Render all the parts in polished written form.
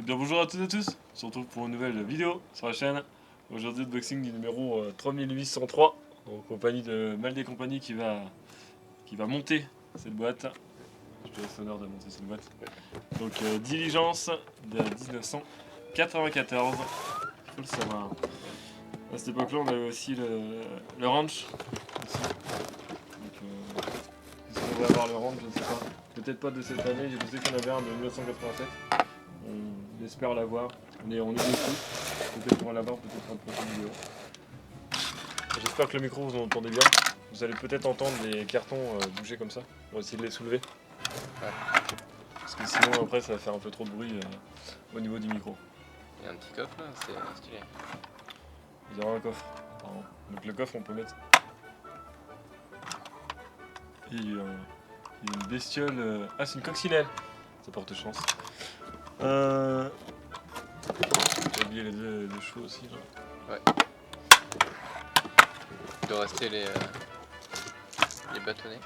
Eh bien bonjour à toutes et à tous, on se retrouve pour une nouvelle vidéo sur la chaîne. Aujourd'hui unboxing du numéro 3803 en compagnie de Mal des compagnies qui va monter cette boîte. Je te laisse l'honneur de monter cette boîte. Donc Diligence de 1994, il faut le savoir. À cette époque là on avait aussi le Ranch. Aussi. Donc est-ce qu'on va avoir le Ranch, je ne sais pas. Peut-être pas de cette année, je sais qu'on avait un de 1987. On espère l'avoir. On est dessus. Peut-être qu'on va l'avoir, peut-être dans une prochaine vidéo. J'espère que le micro vous entendez bien. Vous allez peut-être entendre les cartons bouger comme ça. On va essayer de les soulever. Ouais. Parce que sinon après ça va faire un peu trop de bruit au niveau du micro. Il y a un petit coffre là, c'est stylé. Il y aura un coffre. Apparemment. Donc le coffre on peut mettre. Et il y a une bestiole. Ah c'est une coccinelle. Ça porte chance. J'ai oublié les deux chevaux aussi là. Ouais. Il doit rester les bâtonnets.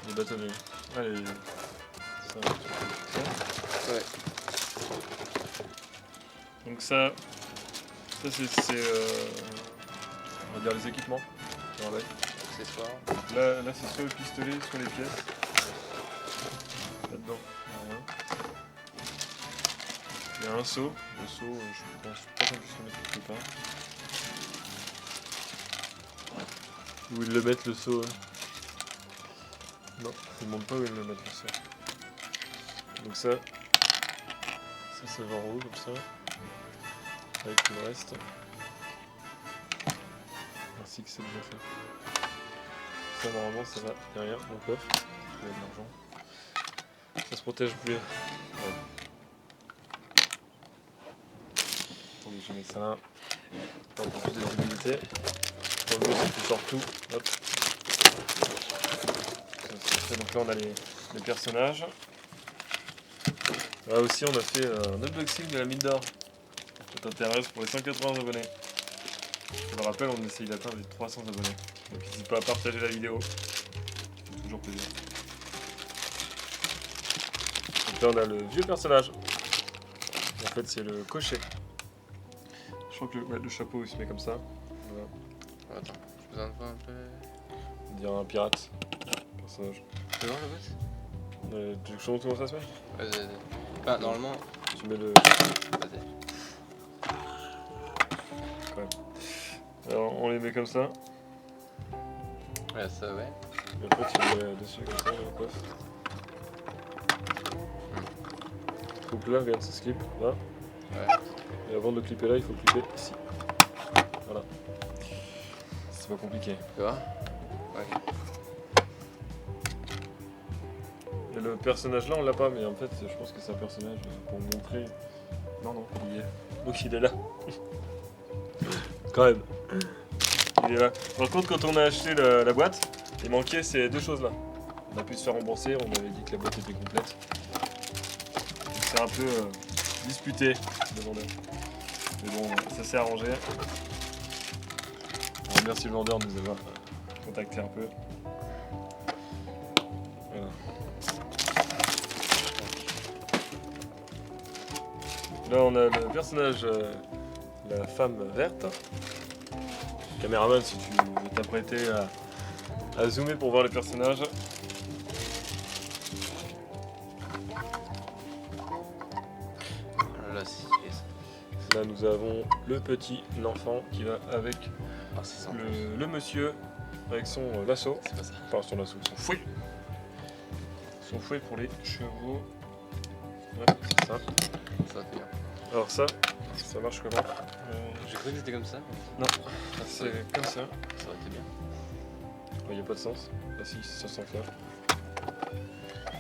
Les bâtonnets. Allez. Ça. Ouais. Donc ça c'est on va dire les équipements. Ouais. Accessoires. Là c'est soit le pistolet, soit les pièces. Là-dedans, il n'y a rien. Il y a un seau. Le seau, je pense pas qu'on puisse le mettre quelque part. Où ils le mettent le seau Non, ils ne montrent pas où ils le mettent le seau. Donc ça va en haut comme ça. Avec tout le reste. Ainsi que c'est déjà fait. Ça normalement ça va derrière mon coffre. Il y a de l'argent. Ça se protège bien. Ouais. Attendez, je mets ça là. Un peu plus de visibilité. Dans le dos, tu sors tout. Hop. Donc là on a les personnages. Là aussi on a fait un unboxing de la mine d'or. Ça t'intéresse pour les 180 abonnés. Je me rappelle, on essaye d'atteindre les 300 abonnés. Donc n'hésite pas à partager la vidéo. Ça fait toujours plaisir. Donc là on a le vieux personnage. En fait c'est le cocher. Je crois que le chapeau il se met comme ça. Voilà. Attends, j'ai besoin de voir un peu. On dirait un pirate. Personnage. Tu peux voir la boîte? Tu veux que je te montre comment ça se met? Vas-y. Bah, normalement. Tu mets le. Vas-y. Ouais. Alors on les met comme ça. Ouais, ça, ouais. Et après tu les mets dessus comme ça, le coffre. Donc là, regarde, ça se clip là. Ouais. Et avant de le clipper là, il faut le clipper ici. Voilà. C'est pas compliqué. Tu vois? Ouais. Et le personnage là, on l'a pas, mais en fait, je pense que c'est un personnage pour montrer. Non, il y est. Donc il est là. Quand même. Il est là. Par contre, quand on a acheté la boîte, il manquait ces deux choses là. On a pu se faire rembourser, on avait dit que la boîte était complète. Donc c'est un peu disputé, le vendeur. Mais bon, ça s'est arrangé. On remercie le vendeur de nous avoir contacté un peu. Voilà. Là on a le personnage, la femme verte. Caméraman, si tu veux t'apprêter à zoomer pour voir les personnages. Là, si. Là nous avons le petit l'enfant qui va avec Ah, c'est ça. le monsieur avec son lasso. C'est pas ça. Enfin son lasso, son fouet. Son fouet pour les chevaux. Ouais, c'est ça. Ça va bien. Alors ça marche comment? J'ai cru que c'était comme ça. Non, c'est comme ça. Ça aurait été bien. Il n'y a pas de sens. Ah si, ça s'en fait.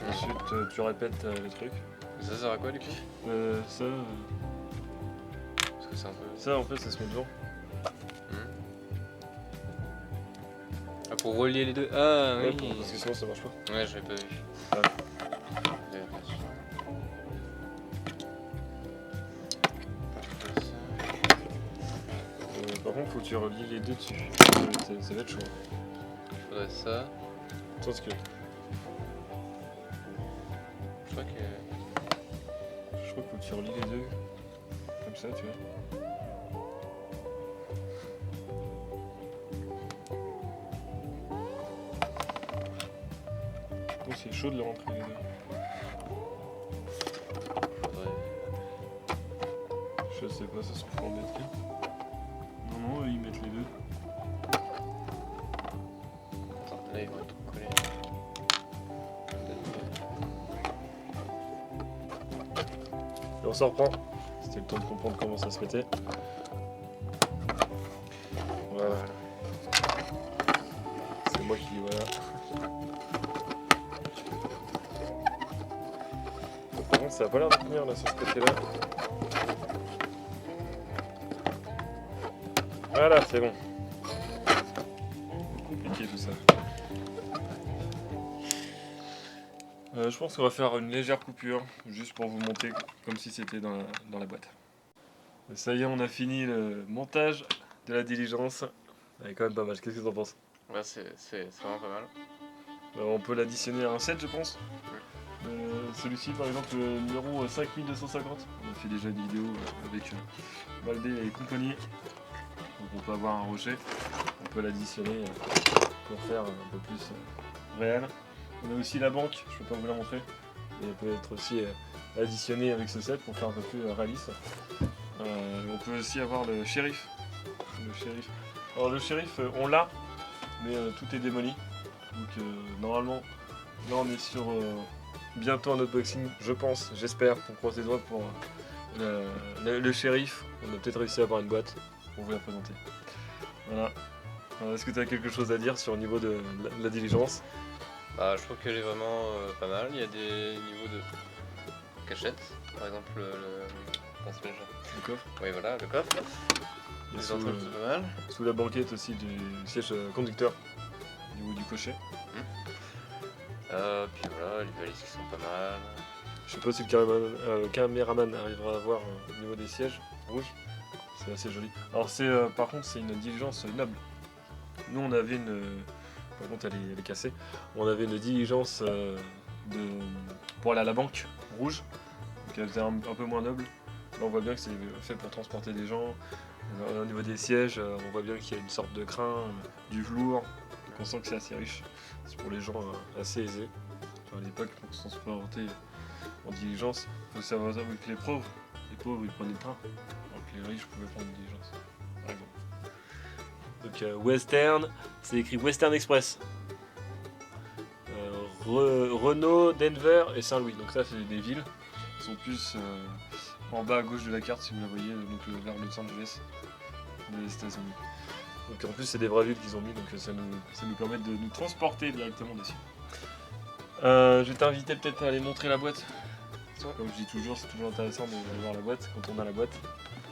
Ensuite tu répètes le truc. Ça sert à quoi du coup? Parce que c'est un peu. Ça en fait ça se met devant. Ah, pour relier les deux. Ah Ouais, oui. parce que sinon ça marche pas. Ouais, j'avais pas vu. Ouais. Par contre faut que tu relies les deux dessus. Ça va être chaud. Faudrait ça. Toi ce que. Je crois que. crois qu'il faut que tu relis les deux. Comme ça, tu vois. Oh, c'est chaud de le rentrer les deux. Je sais pas, ça se trouve en mettre qu'un. Non, non, ils mettent les deux. Attends, là ils vont être collés. Et on s'en reprend. C'était le temps de comprendre comment ça se mettait. Voilà. C'est moi qui dis voilà. Par contre, ça a pas l'air de tenir là sur ce côté-là. Voilà, c'est bon. Compliqué tout ça. Je pense qu'on va faire une légère coupure, juste pour vous montrer comme si c'était dans la boîte. Et ça y est, on a fini le montage de la diligence. Elle est quand même pas mal, qu'est-ce que tu en penses? Ouais, c'est vraiment pas mal. On peut l'additionner à un set, je pense. Celui-ci, par exemple, le numéro 5250. On a fait déjà une vidéo avec Valdé et compagnie. Donc on peut avoir un rocher, on peut l'additionner pour faire un peu plus réel. On a aussi la banque, je peux pas vous la montrer, mais elle peut être aussi additionnée avec ce set pour faire un peu plus réaliste. On peut aussi avoir le shérif. Alors le shérif, on l'a, mais tout est démoli. Donc normalement, là on est sur bientôt un unboxing, je pense, j'espère, on croise les doigts pour le shérif. On a peut-être réussi à avoir une boîte pour vous la présenter. Voilà. Est-ce que tu as quelque chose à dire sur le niveau de la diligence? Bah, je trouve qu'elle est vraiment pas mal. Il y a des niveaux de cachette. Par exemple, comment s'appelle-je? Le coffre. Oui, voilà, le coffre. Et Les entrées, c'est pas mal. sous la banquette aussi du siège conducteur, au niveau du cocher. Puis voilà, les valises qui sont pas mal. Je sais pas si le caméraman arrivera à voir au niveau des sièges rouges. C'est assez joli. Alors par contre c'est une diligence noble. Nous on avait une... Par contre elle est cassée. On avait une diligence pour aller à la banque rouge. Donc elle faisait un peu moins noble. Là on voit bien que c'est fait pour transporter des gens. Au niveau des sièges, on voit bien qu'il y a une sorte de crin, du velours. Donc on sent que c'est assez riche. C'est pour les gens assez aisés. Enfin, à l'époque pour se transporter en diligence. Il faut savoir que les pauvres ils prenaient le train. Alors que les riches pouvaient prendre une diligence. Par exemple. Donc Western, c'est écrit Western Express. Renault, Denver et Saint-Louis. Donc ça c'est des villes. Ils sont plus en bas à gauche de la carte si vous la voyez, donc vers Los Angeles des États-Unis. Donc en plus c'est des vraies villes qu'ils ont mis, donc ça nous permet de nous transporter directement dessus. Je vais t'inviter peut-être à aller montrer la boîte. Comme je dis toujours, c'est toujours intéressant de voir la boîte quand on a la boîte.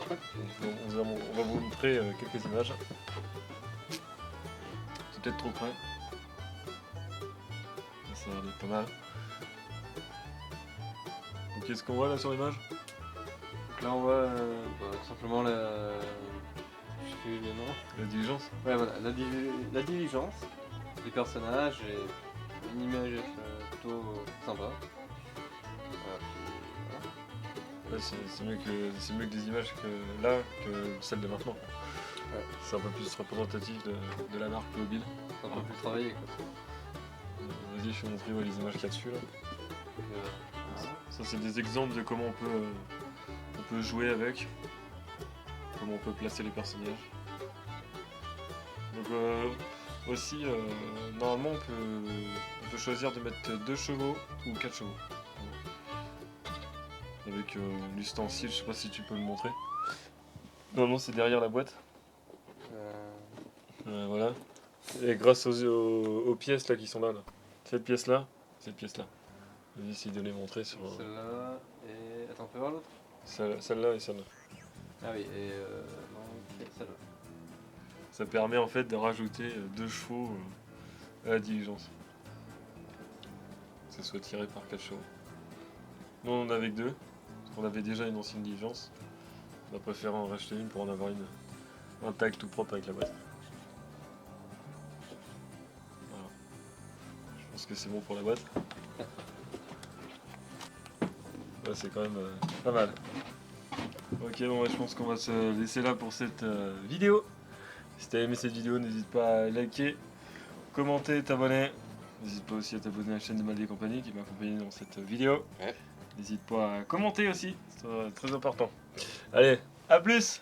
On va vous montrer quelques images. C'est peut-être trop près. Ça a l'air pas mal. Donc qu'est-ce qu'on voit là sur l'image? Là on voit tout simplement la... Je sais plus le nom. La diligence. Ouais voilà, la diligence, les personnages et une image plutôt sympa. Ouais, c'est mieux que des images que celles de maintenant. Ouais. C'est un peu plus représentatif de la marque mobile. C'est un peu plus travaillé quoi. Vas-y, je vais montrer les images qu'il y a dessus là. Donc, Ça c'est des exemples de comment on peut jouer avec, comment on peut placer les personnages. Donc aussi, normalement on peut choisir de mettre 2 chevaux ou 4 chevaux. Avec l'ustensile, je sais pas si tu peux le montrer. Normalement c'est derrière la boîte. Voilà. Et grâce aux pièces là qui sont là. Cette pièce là. Je vais essayer de les montrer sur... Celle-là et... Attends, on peut voir l'autre? Celle-là et celle-là. Ah oui, et donc celle-là. Ça permet en fait de rajouter 2 chevaux à la diligence. Que ce soit tiré par 4 chevaux. Nous on en avait que 2, parce qu'on avait déjà une ancienne diligence. On a préféré en racheter une pour en avoir un tag tout propre avec la boîte. Voilà. Je pense que c'est bon pour la boîte. Ouais, c'est quand même pas mal. Ok, bon, ouais, je pense qu'on va se laisser là pour cette vidéo. Si t'as aimé cette vidéo, n'hésite pas à liker, commenter, t'abonner. N'hésite pas aussi à t'abonner à la chaîne de Maldi et compagnie qui m'a accompagné dans cette vidéo. Ouais. N'hésite pas à commenter aussi, c'est très important. Allez, à plus!